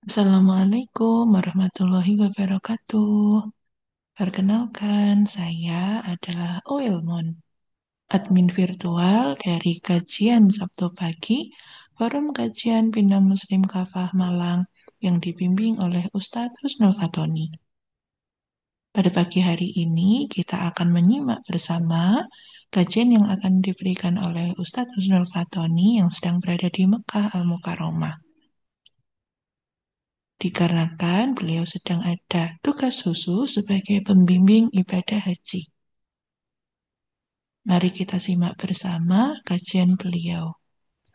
Assalamualaikum warahmatullahi wabarakatuh. Perkenalkan, saya adalah Oilmon, admin virtual dari kajian Sabtu pagi, Forum Kajian Bina Muslim Kafah Malang yang dibimbing oleh Ustadz Husnul Fatoni. Pada pagi hari ini, kita akan menyimak bersama kajian yang akan diberikan oleh Ustadz Husnul Fatoni yang sedang berada di Mekah Al-Mukarramah. Dikarenakan beliau sedang ada tugas khusus sebagai pembimbing ibadah haji. Mari kita simak bersama kajian beliau.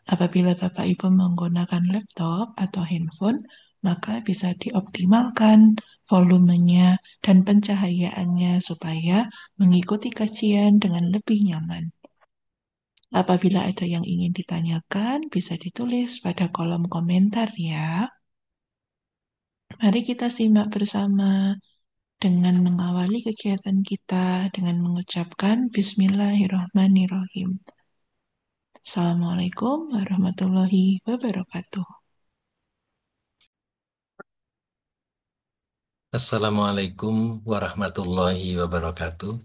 Apabila Bapak Ibu menggunakan laptop atau handphone, maka bisa dioptimalkan volumenya dan pencahayaannya supaya mengikuti kajian dengan lebih nyaman. Apabila ada yang ingin ditanyakan, bisa ditulis pada kolom komentar ya. Mari kita simak bersama dengan mengawali kegiatan kita dengan mengucapkan Bismillahirrahmanirrahim. Assalamualaikum warahmatullahi wabarakatuh. Assalamualaikum warahmatullahi wabarakatuh.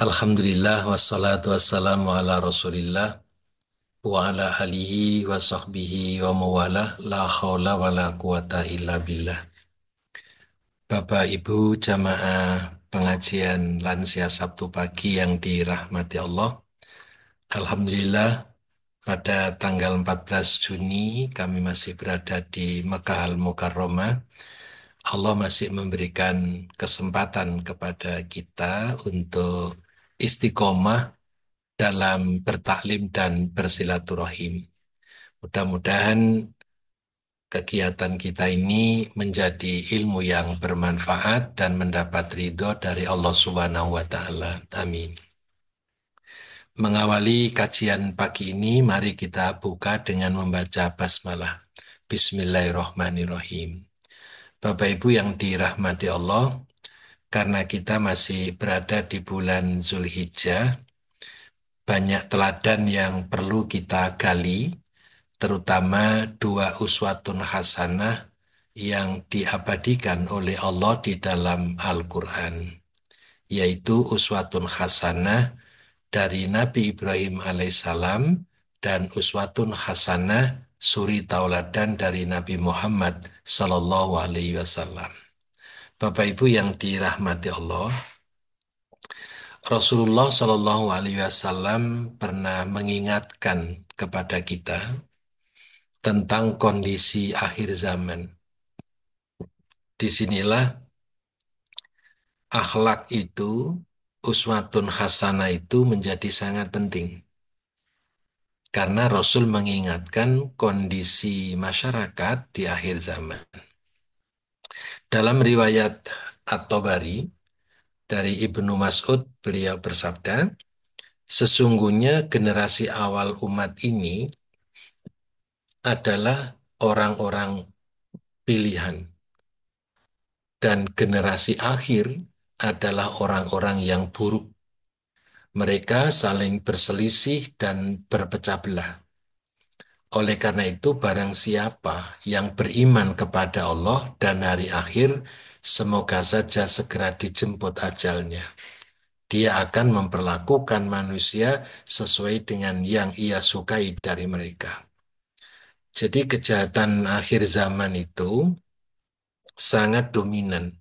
Alhamdulillah wassalatu wassalamu ala rasulillah wa ala alihi wa sahbihi wa mawalah la khawla wa la quwata illa billah. Bapak Ibu jamaah pengajian lansia Sabtu pagi yang dirahmati Allah. Alhamdulillah pada tanggal 14 Juni kami masih berada di Mekah Al-Mukarramah. Allah masih memberikan kesempatan kepada kita untuk istiqomah dalam bertaklim dan bersilaturahim. Mudah-mudahan kegiatan kita ini menjadi ilmu yang bermanfaat dan mendapat ridho dari Allah Subhanahu wa Ta'ala. Amin. Mengawali kajian pagi ini, mari kita buka dengan membaca basmalah. Bismillahirrahmanirrahim. Bapak Ibu yang dirahmati Allah, karena kita masih berada di bulan Zulhijjah, banyak teladan yang perlu kita gali, terutama dua uswatun hasanah yang diabadikan oleh Allah di dalam Al-Quran, yaitu uswatun hasanah dari Nabi Ibrahim alaihissalam dan uswatun hasanah suri tauladan dari Nabi Muhammad sallallahu alaihi wasallam. Bapak Ibu yang dirahmati Allah, Rasulullah Shallallahu Alaihi Wasallam pernah mengingatkan kepada kita tentang kondisi akhir zaman. Disinilah akhlak itu, uswatun hasanah itu menjadi sangat penting. Karena Rasul mengingatkan kondisi masyarakat di akhir zaman. Dalam riwayat At-Tabari dari Ibnu Mas'ud, beliau bersabda, sesungguhnya generasi awal umat ini adalah orang-orang pilihan, dan generasi akhir adalah orang-orang yang buruk. Mereka saling berselisih dan berpecah belah. Oleh karena itu, barang siapa yang beriman kepada Allah dan hari akhir, semoga saja segera dijemput ajalnya. Dia akan memperlakukan manusia sesuai dengan yang ia sukai dari mereka. Jadi kejahatan akhir zaman itu sangat dominan,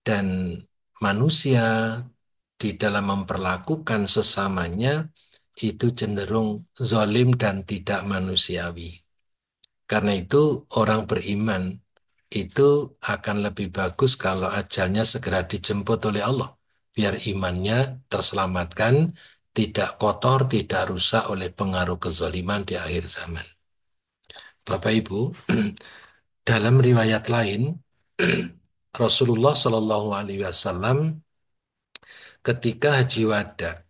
dan manusia di dalam memperlakukan sesamanya itu cenderung zalim dan tidak manusiawi. Karena itu orang beriman itu akan lebih bagus kalau ajalnya segera dijemput oleh Allah, biar imannya terselamatkan, tidak kotor, tidak rusak oleh pengaruh kezaliman di akhir zaman. Bapak Ibu, dalam riwayat lain, Rasulullah Shallallahu Alaihi Wasallam ketika haji wada,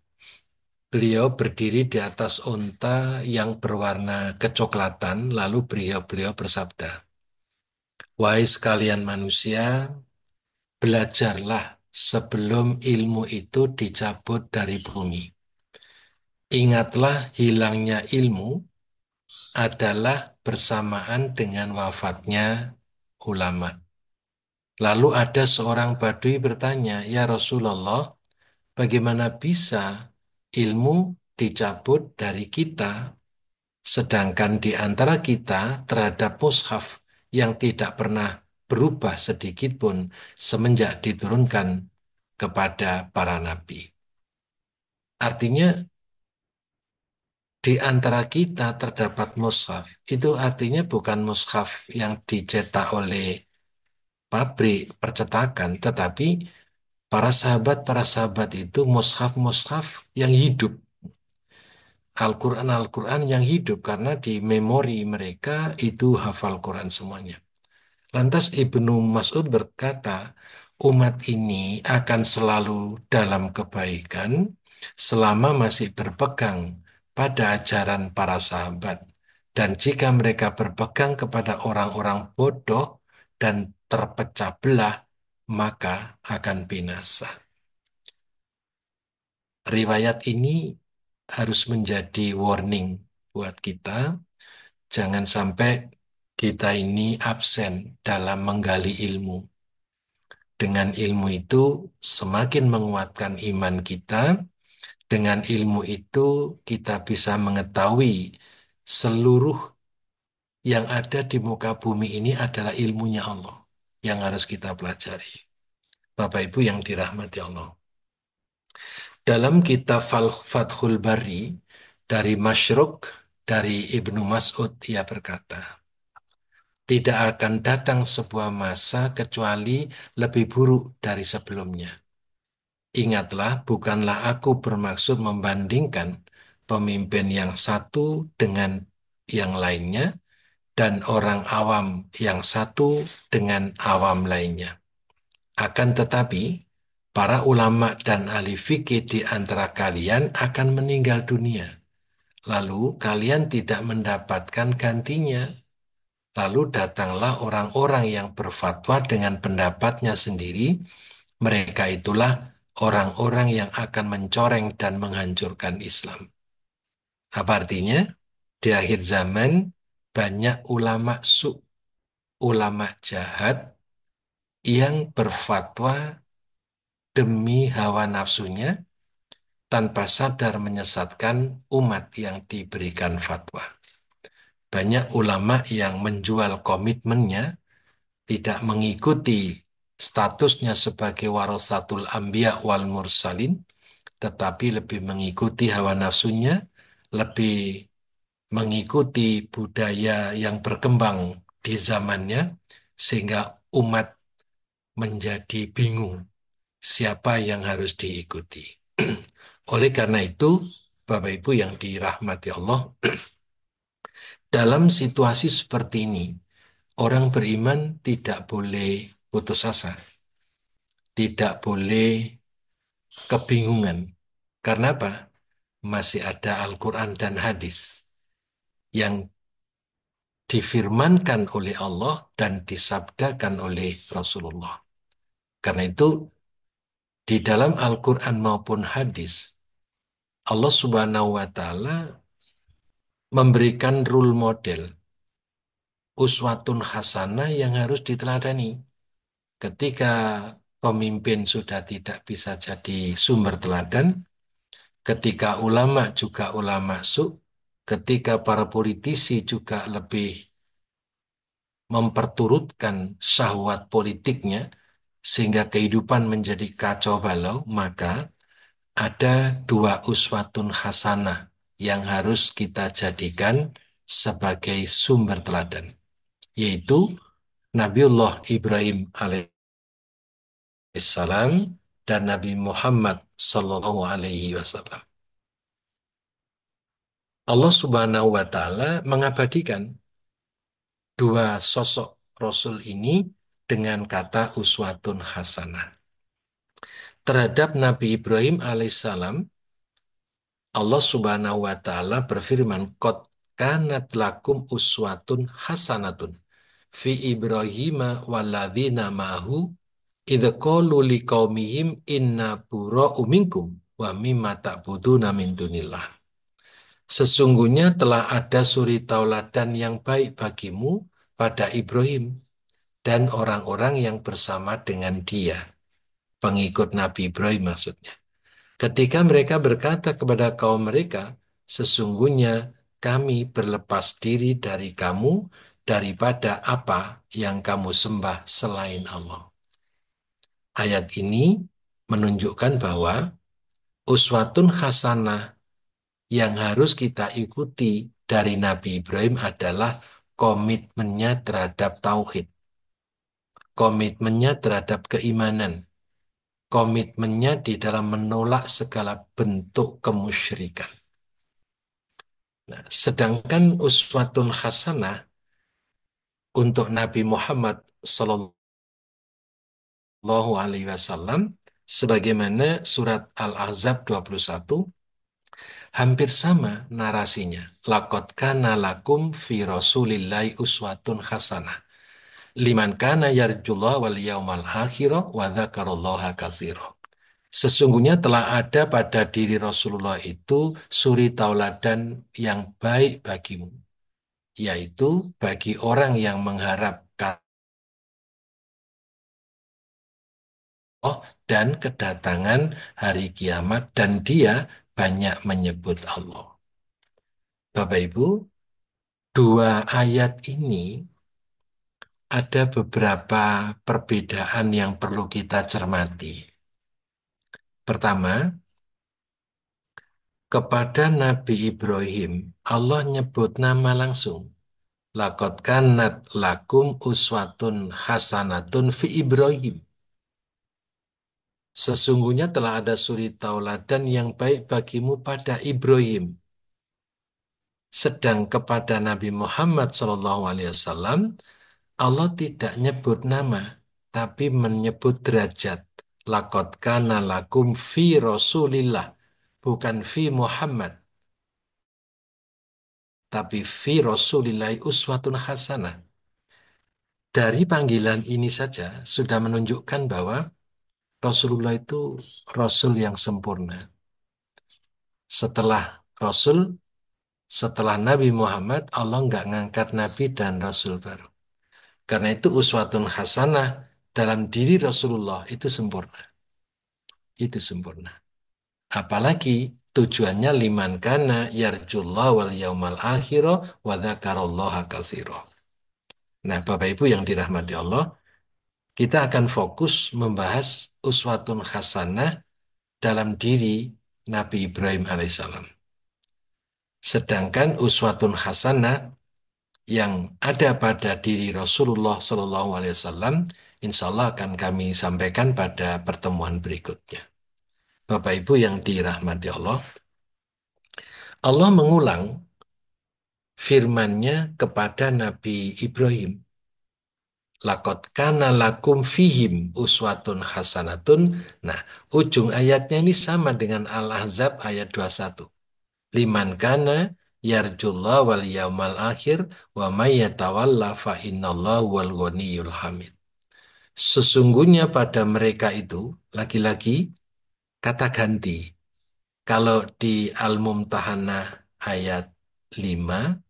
beliau berdiri di atas unta yang berwarna kecoklatan, lalu beliau bersabda, wahai sekalian manusia, belajarlah sebelum ilmu itu dicabut dari bumi. Ingatlah hilangnya ilmu adalah bersamaan dengan wafatnya ulama. Lalu ada seorang badui bertanya, "Ya Rasulullah, bagaimana bisa ilmu dicabut dari kita, sedangkan di antara kita terhadap mushaf yang tidak pernah berubah sedikit pun semenjak diturunkan kepada para nabi?" Artinya di antara kita terdapat mushaf. Itu artinya bukan mushaf yang dicetak oleh pabrik percetakan, tetapi para sahabat itu mushaf-mushaf yang hidup. Al-Quran yang hidup karena di memori mereka itu hafal Quran semuanya. Lantas Ibnu Mas'ud berkata, umat ini akan selalu dalam kebaikan selama masih berpegang pada ajaran para sahabat. Dan jika mereka berpegang kepada orang-orang bodoh dan terpecah belah, maka akan binasa. Riwayat ini harus menjadi warning buat kita. Jangan sampai kita ini absen dalam menggali ilmu. Dengan ilmu itu semakin menguatkan iman kita. Dengan ilmu itu kita bisa mengetahui seluruh yang ada di muka bumi ini adalah ilmunya Allah yang harus kita pelajari. Bapak Ibu yang dirahmati Allah. Dalam kitab Fathul Bari dari Masyruk dari Ibnu Mas'ud ia berkata, tidak akan datang sebuah masa kecuali lebih buruk dari sebelumnya. Ingatlah, bukanlah aku bermaksud membandingkan pemimpin yang satu dengan yang lainnya dan orang awam yang satu dengan awam lainnya. Akan tetapi, para ulama dan ahli fikih di antara kalian akan meninggal dunia. Lalu kalian tidak mendapatkan gantinya. Lalu datanglah orang-orang yang berfatwa dengan pendapatnya sendiri. Mereka itulah orang-orang yang akan mencoreng dan menghancurkan Islam. Apa artinya? Di akhir zaman banyak ulama jahat yang berfatwa demi hawa nafsunya tanpa sadar menyesatkan umat yang diberikan fatwa. Banyak ulama yang menjual komitmennya, tidak mengikuti statusnya sebagai warasatul anbiya wal mursalin, tetapi lebih mengikuti hawa nafsunya, lebih mengikuti budaya yang berkembang di zamannya, sehingga umat menjadi bingung siapa yang harus diikuti. Oleh karena itu, Bapak Ibu yang dirahmati Allah, dalam situasi seperti ini, orang beriman tidak boleh putus asa, tidak boleh kebingungan. Karena apa? Masih ada Al-Quran dan hadis yang difirmankan oleh Allah dan disabdakan oleh Rasulullah. Karena itu, di dalam Al-Quran maupun hadis, Allah Subhanahu wa Ta'ala memberikan role model, uswatun hasanah yang harus diteladani. Ketika pemimpin sudah tidak bisa jadi sumber teladan, ketika ulama juga ulama ketika para politisi juga lebih memperturutkan syahwat politiknya, sehingga kehidupan menjadi kacau balau, maka ada dua uswatun hasanah yang harus kita jadikan sebagai sumber teladan, yaitu Nabiullah Ibrahim alaihissalam dan Nabi Muhammad sallallahu alaihi wasallam. Allah Subhanahu wa taala mengabadikan dua sosok Rasul ini dengan kata uswatun hasanah. Terhadap Nabi Ibrahim alaihissalam, Allah Subhanahu wa taala berfirman, "Qad kanat lakum uswatun hasanatun fi Ibrahim walladzina ma'ahu idza qalu liqaumihim inna bura'u minkum wa mimma ta'buduna min dunillah." Sesungguhnya telah ada suri tauladan yang baik bagimu pada Ibrahim dan orang-orang yang bersama dengan dia. Pengikut Nabi Ibrahim maksudnya. Ketika mereka berkata kepada kaum mereka, sesungguhnya kami berlepas diri dari kamu daripada apa yang kamu sembah selain Allah. Ayat ini menunjukkan bahwa uswatun hasanah yang harus kita ikuti dari Nabi Ibrahim adalah komitmennya terhadap tauhid, komitmennya terhadap keimanan, komitmennya di dalam menolak segala bentuk kemusyrikan. Nah, sedangkan uswatun hasanah untuk Nabi Muhammad Sallallahu Alaihi Wasallam, sebagaimana surat Al-Ahzab 21, hampir sama narasinya. Laqad kana lakum fi Rasulillahi uswatun hasanah. Liman kana yarjullah wal yaumal akhirah wa dzakarallaha katsira. Sesungguhnya telah ada pada diri Rasulullah itu suri tauladan yang baik bagimu, yaitu bagi orang yang mengharapkan Allah dan kedatangan hari kiamat dan dia banyak menyebut Allah. Bapak Ibu, dua ayat ini ada beberapa perbedaan yang perlu kita cermati. Pertama, kepada Nabi Ibrahim, Allah nyebut nama langsung. Laqad kanat lakum uswatun hasanatun fi Ibrahim. Sesungguhnya telah ada suri tauladan yang baik bagimu pada Ibrahim. Sedang kepada Nabi Muhammad SAW, Allah tidak nyebut nama, tapi menyebut derajat. Laqad kana lakum fi Rasulillah, bukan fi Muhammad, tapi fi Rasulillahi uswatun hasanah. Dari panggilan ini saja sudah menunjukkan bahwa Rasulullah itu Rasul yang sempurna. Setelah Rasul, setelah Nabi Muhammad, Allah nggak ngangkat Nabi dan Rasul baru. Karena itu uswatun hasanah dalam diri Rasulullah itu sempurna. Itu sempurna. Apalagi tujuannya liman kana yarjullah wal yaumal akhirah wa dzakarallaha katsira. Nah, Bapak Ibu yang dirahmati Allah, kita akan fokus membahas uswatun hasanah dalam diri Nabi Ibrahim alaihissalam. Sedangkan uswatun hasanah yang ada pada diri Rasulullah Shallallahu Alaihi Wasallam, insya Allah akan kami sampaikan pada pertemuan berikutnya. Bapak Ibu yang dirahmati Allah, Allah mengulang firman-Nya kepada Nabi Ibrahim. Laqad kana lakum fihim uswatun hasanatun. Nah, ujung ayatnya ini sama dengan Al-Ahzab ayat 21. Liman kana yarjullah wal yaumal akhir wa may yatawalla fa innallahu wal ghaniyyul hamid. Sesungguhnya pada mereka itu lagi-lagi kata ganti. Kalau di Al-Mumtahanah ayat 5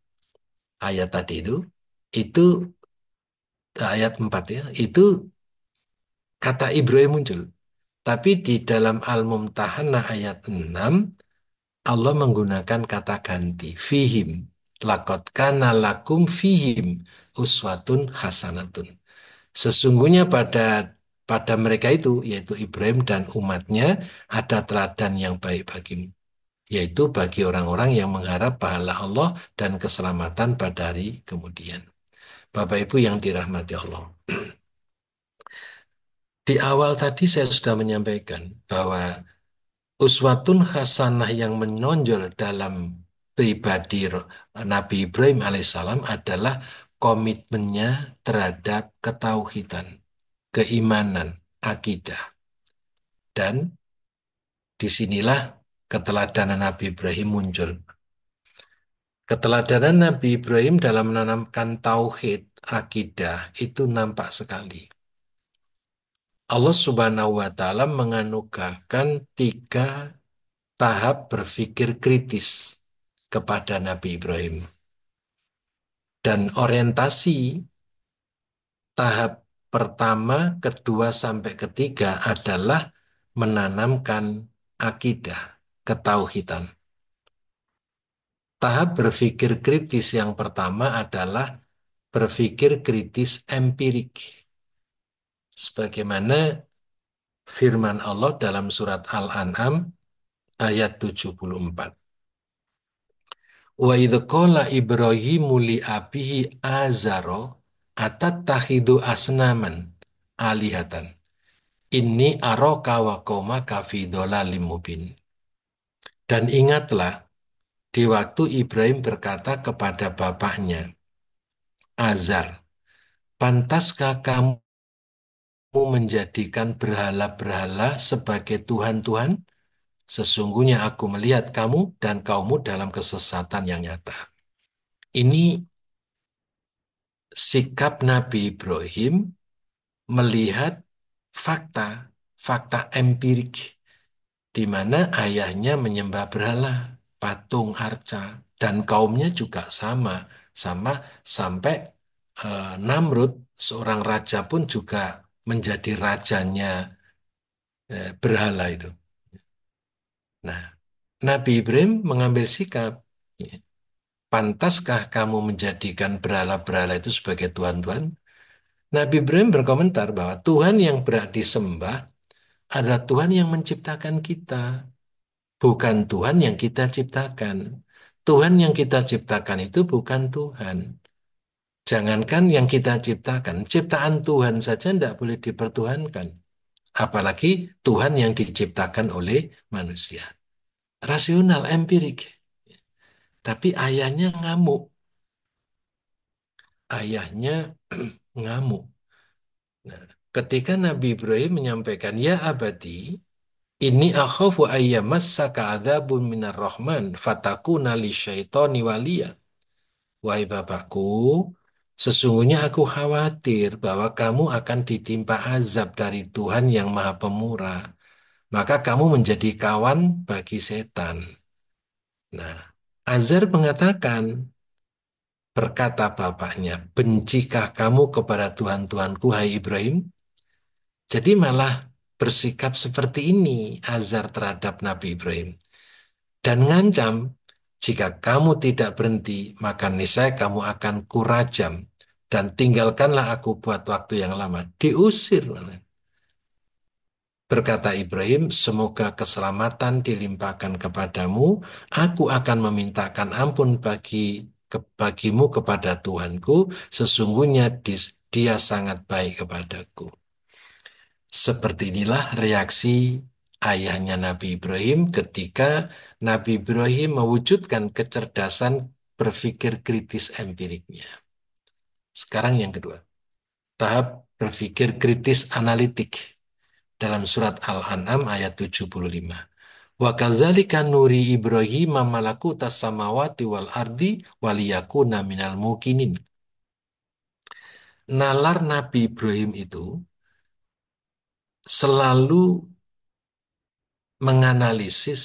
ayat tadi itu ayat 4 ya, itu kata Ibrahim muncul. Tapi di dalam Al-Mumtahanah ayat 6 Allah menggunakan kata ganti fihim. Laqad kana lakum fihim uswatun hasanatun. Sesungguhnya pada mereka itu, yaitu Ibrahim dan umatnya, ada teladan yang baik bagimu, yaitu bagi orang-orang yang mengharap pahala Allah dan keselamatan pada hari kemudian. Bapak Ibu yang dirahmati Allah. Di awal tadi saya sudah menyampaikan bahwa uswatun hasanah yang menonjol dalam pribadi Nabi Ibrahim alaihissalam adalah komitmennya terhadap ketauhidan, keimanan, akidah. Dan disinilah keteladanan Nabi Ibrahim muncul. Keteladanan Nabi Ibrahim dalam menanamkan tauhid, akidah itu nampak sekali. Allah Subhanahu wa Ta'ala menganugerahkan 3 tahap berpikir kritis kepada Nabi Ibrahim. Dan orientasi tahap pertama, kedua, sampai ketiga adalah menanamkan akidah, ketauhidan. Tahap berpikir kritis yang pertama adalah berpikir kritis empirik. Sebagaimana firman Allah dalam surat Al-An'am ayat 74. Wa idh qala Ibrahimu li abihi azaro atattakhidhu asnaman alihatan. Inni aroka wa qaumaka fi dhalalim mubin. Dan ingatlah di waktu Ibrahim berkata kepada bapaknya, Azar, pantaskah kamu menjadikan berhala-berhala sebagai Tuhan-Tuhan? Sesungguhnya aku melihat kamu dan kaummu dalam kesesatan yang nyata. Ini sikap Nabi Ibrahim melihat fakta, fakta empirik, di mana ayahnya menyembah berhala, patung arca, dan kaumnya juga sama, sama sampai Namrud, seorang raja pun juga menjadi rajanya berhala itu. Nah, Nabi Ibrahim mengambil sikap, pantaskah kamu menjadikan berhala-berhala itu sebagai Tuhan-Tuhan? Nabi Ibrahim berkomentar bahwa Tuhan yang berhak disembah adalah Tuhan yang menciptakan kita, bukan Tuhan yang kita ciptakan. Tuhan yang kita ciptakan itu bukan Tuhan. Jangankan yang kita ciptakan, ciptaan Tuhan saja tidak boleh dipertuhankan. Apalagi Tuhan yang diciptakan oleh manusia. Rasional, empirik. Tapi ayahnya ngamuk. Ayahnya ngamuk. Nah, ketika Nabi Ibrahim menyampaikan, Ya abadi, ini akhafu ayyamassaka adzabun minar rahman fatakuna li syaitani waliya. Wahai bapakku, sesungguhnya aku khawatir bahwa kamu akan ditimpa azab dari Tuhan yang Maha Pemurah. Maka kamu menjadi kawan bagi setan. Nah, Azar mengatakan, berkata bapaknya, bencikah kamu kepada Tuhan-Tuhanku, hai Ibrahim? Jadi malah bersikap seperti ini Azar terhadap Nabi Ibrahim. Dan ngancam, jika kamu tidak berhenti, maka niscaya kamu akan kurajam. Dan tinggalkanlah aku buat waktu yang lama. Diusir. Berkata Ibrahim, semoga keselamatan dilimpahkan kepadamu. Aku akan memintakan ampun bagimu kepada Tuhanku. Sesungguhnya dia sangat baik kepadaku. Seperti inilah reaksi ayahnya Nabi Ibrahim ketika Nabi Ibrahim mewujudkan kecerdasan berpikir kritis empiriknya. Sekarang yang kedua, tahap berpikir kritis analitik dalam surat Al-An'am ayat 75. Wa kadzalika nuri Ibrahim malakutas samawati wal ardi waliyakuna minal mukinin. Nalar Nabi Ibrahim itu selalu menganalisis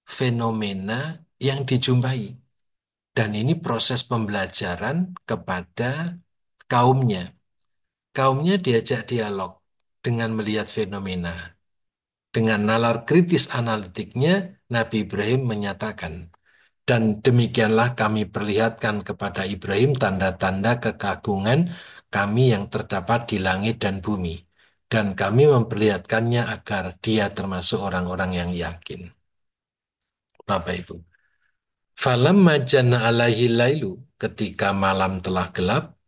fenomena yang dijumpai. Dan ini proses pembelajaran kepada kaumnya. Kaumnya diajak dialog dengan melihat fenomena. Dengan nalar kritis analitiknya, Nabi Ibrahim menyatakan, dan demikianlah kami perlihatkan kepada Ibrahim tanda-tanda kekagungan kami yang terdapat di langit dan bumi. Dan kami memperlihatkannya agar dia termasuk orang-orang yang yakin. Bapak Ibu. Falamma janna alaihi lailu, ketika malam telah gelap,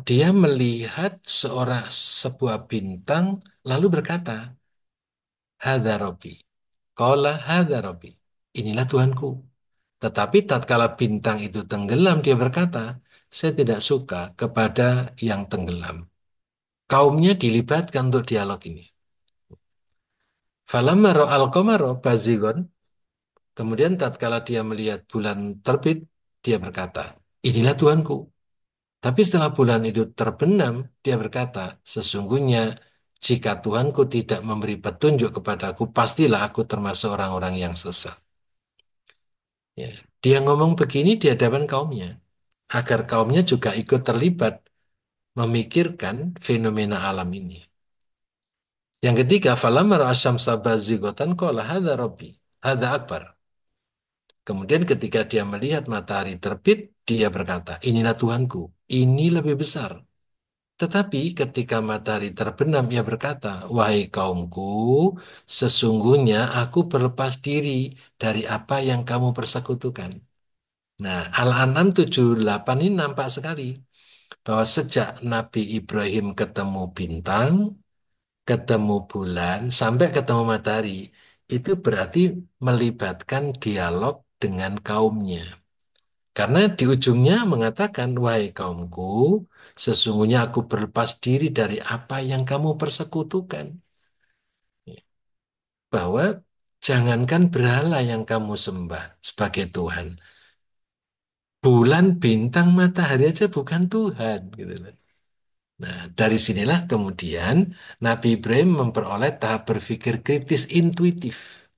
dia melihat sebuah bintang lalu berkata, Hadza Rabbi. Qala hadza Rabbi. Inilah Tuhanku. Tetapi tatkala bintang itu tenggelam, dia berkata, saya tidak suka kepada yang tenggelam. Kaumnya dilibatkan untuk dialog ini. Falamma ra'al qamara bazigon. Kemudian tatkala dia melihat bulan terbit, dia berkata, inilah Tuhanku. Tapi setelah bulan itu terbenam, dia berkata, sesungguhnya Jika Tuhanku tidak memberi petunjuk kepadaku, pastilah aku termasuk orang-orang yang sesat. Ya. Dia ngomong begini di hadapan kaumnya, agar kaumnya juga ikut terlibat memikirkan fenomena alam ini. Yang ketiga, falamma ra'a syamsa bazighatan qala hadza rabbi, hadza akbar. Kemudian ketika dia melihat matahari terbit, dia berkata, inilah Tuhanku, ini lebih besar. Tetapi ketika matahari terbenam, ia berkata, wahai kaumku, sesungguhnya aku berlepas diri dari apa yang kamu persekutukan. Nah, Al-An'am 78 ini nampak sekali bahwa sejak Nabi Ibrahim ketemu bintang, ketemu bulan, sampai ketemu matahari, itu berarti melibatkan dialog dengan kaumnya. Karena di ujungnya mengatakan, wahai kaumku, sesungguhnya aku berlepas diri dari apa yang kamu persekutukan. Bahwa jangankan berhala yang kamu sembah sebagai Tuhan. Bulan, bintang, matahari aja bukan Tuhan. Gitu loh. Nah, dari sinilah kemudian Nabi Ibrahim memperoleh tahap berpikir kritis intuitif.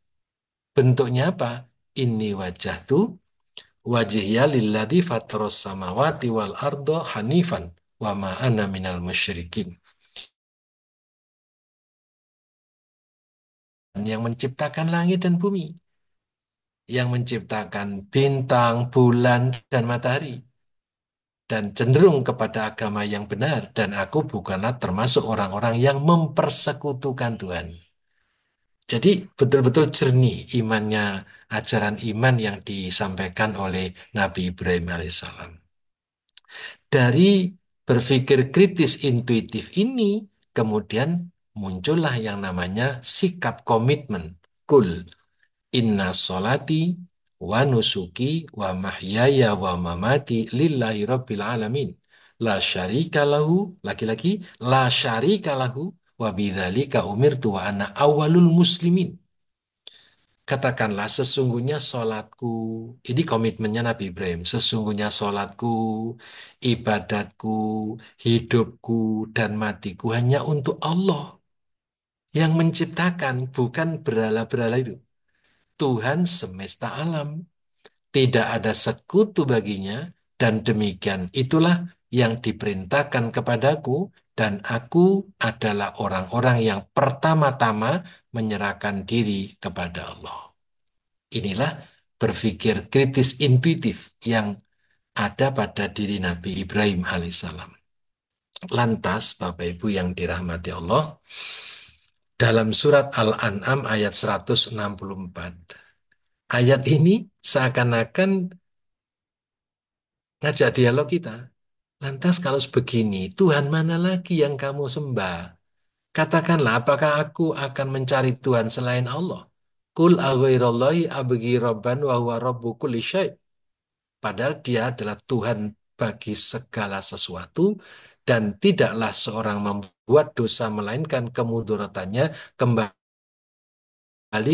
Bentuknya apa? Ini wajah tuh wajihya lilladzi fataros samawati wal ardo hanifan wa ma ana minal musyrikin. Yang menciptakan langit dan bumi, yang menciptakan bintang, bulan, dan matahari, dan cenderung kepada agama yang benar, dan aku bukanlah termasuk orang-orang yang mempersekutukan Tuhan. Jadi betul-betul jernih imannya, ajaran iman yang disampaikan oleh Nabi Ibrahim alaihissalam. Dari berpikir kritis intuitif ini, kemudian muncullah yang namanya sikap komitmen. Kul inna solati wa nusuki wa mahyaya wa mamati lillahi rabbil alamin. La syarika lahu, laki-laki, la syarika lahu wa bidzalika umirtu wa ana awalul muslimin. Katakanlah sesungguhnya sholatku, ini komitmennya Nabi Ibrahim, sesungguhnya sholatku, ibadatku, hidupku, dan matiku hanya untuk Allah yang menciptakan, bukan berhala-berhala itu. Tuhan semesta alam, tidak ada sekutu baginya, dan demikian itulah yang diperintahkan kepadaku, dan aku adalah orang-orang yang pertama-tama menyerahkan diri kepada Allah. Inilah berpikir kritis intuitif yang ada pada diri Nabi Ibrahim alaihissalam. Lantas, Bapak Ibu yang dirahmati Allah, dalam surat Al-An'am ayat 164, ayat ini seakan-akan ngajak dialog kita. Lantas kalau sebegini, Tuhan mana lagi yang kamu sembah? Katakanlah, apakah aku akan mencari Tuhan selain Allah? Kul aghairallahi abghi rabban wa huwa rabbu kulli syai'. Padahal dia adalah Tuhan bagi segala sesuatu dan tidaklah seorang membuat dosa melainkan kemudaratannya kembali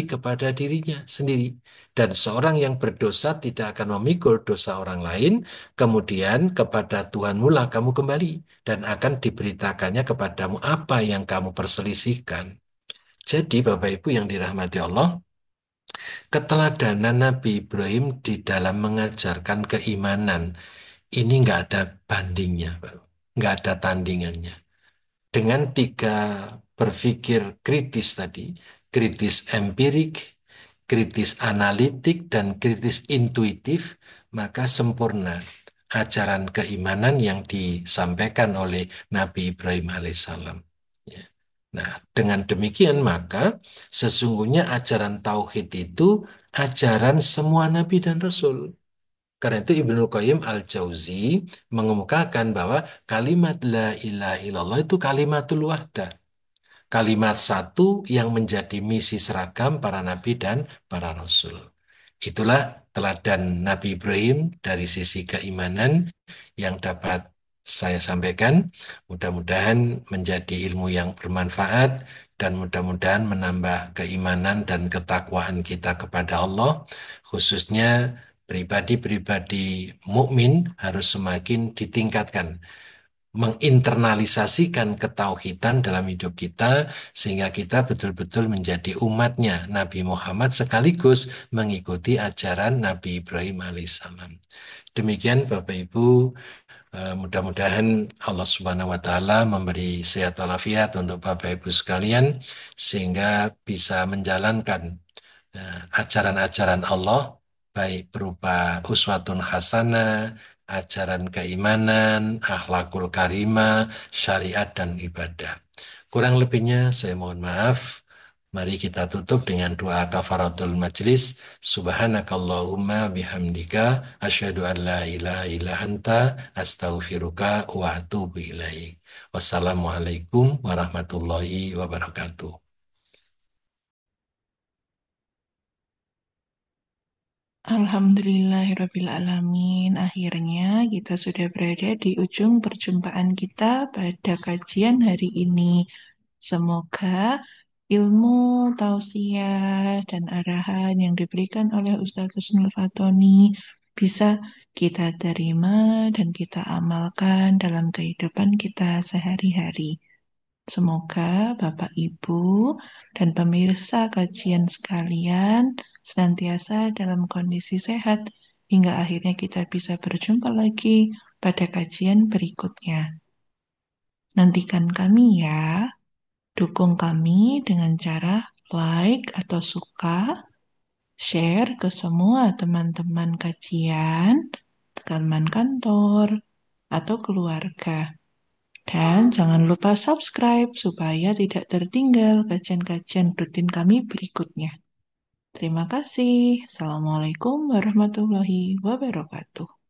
kepada dirinya sendiri. Dan seorang yang berdosa tidak akan memikul dosa orang lain, kemudian kepada Tuhanmu lah kamu kembali dan akan diberitakannya kepadamu apa yang kamu perselisihkan. Jadi Bapak Ibu yang dirahmati Allah, keteladanan Nabi Ibrahim di dalam mengajarkan keimanan ini nggak ada bandingnya, Pak. Nggak ada tandingannya. Dengan tiga berpikir kritis tadi, kritis empirik, kritis analitik, dan kritis intuitif, maka sempurna ajaran keimanan yang disampaikan oleh Nabi Ibrahim alaihissalam. Ya. Nah, dengan demikian maka sesungguhnya ajaran tauhid itu ajaran semua nabi dan rasul. Karena itu Ibnu Qayyim Al-Jauzi mengemukakan bahwa kalimat la ilaha illallah itu kalimatul wahdah. Kalimat satu yang menjadi misi seragam para nabi dan para rasul. Itulah teladan Nabi Ibrahim dari sisi keimanan yang dapat saya sampaikan. Mudah-mudahan menjadi ilmu yang bermanfaat dan mudah-mudahan menambah keimanan dan ketakwaan kita kepada Allah, khususnya pribadi-pribadi mukmin harus semakin ditingkatkan menginternalisasikan ketauhidan dalam hidup kita sehingga kita betul-betul menjadi umatnya Nabi Muhammad sekaligus mengikuti ajaran Nabi Ibrahim alaihissalam. Demikian Bapak Ibu, mudah-mudahan Allah Subhanahu wa taala memberi sehat walafiat untuk Bapak Ibu sekalian sehingga bisa menjalankan ajaran-ajaran Allah baik berupa uswatun hasanah, ajaran keimanan, akhlakul karimah, syariat dan ibadah. Kurang lebihnya saya mohon maaf. Mari kita tutup dengan doa kafaratul majlis. Subhanakallahumma bihamdika asyhadu an la ilaha illa anta astaghfiruka wa atubu ilaik. Wassalamualaikum warahmatullahi wabarakatuh. Alhamdulillahirrabbilalamin. Akhirnya kita sudah berada di ujung perjumpaan kita pada kajian hari ini. Semoga ilmu, tausiah, dan arahan yang diberikan oleh Ustadz Husnul Fatoni bisa kita terima dan kita amalkan dalam kehidupan kita sehari-hari. Semoga Bapak, Ibu, dan pemirsa kajian sekalian senantiasa dalam kondisi sehat hingga akhirnya kita bisa berjumpa lagi pada kajian berikutnya. Nantikan kami ya, dukung kami dengan cara like atau suka, share ke semua teman-teman kajian, teman kantor, atau keluarga. Dan jangan lupa subscribe supaya tidak tertinggal kajian-kajian rutin kami berikutnya. Terima kasih. Assalamualaikum warahmatullahi wabarakatuh.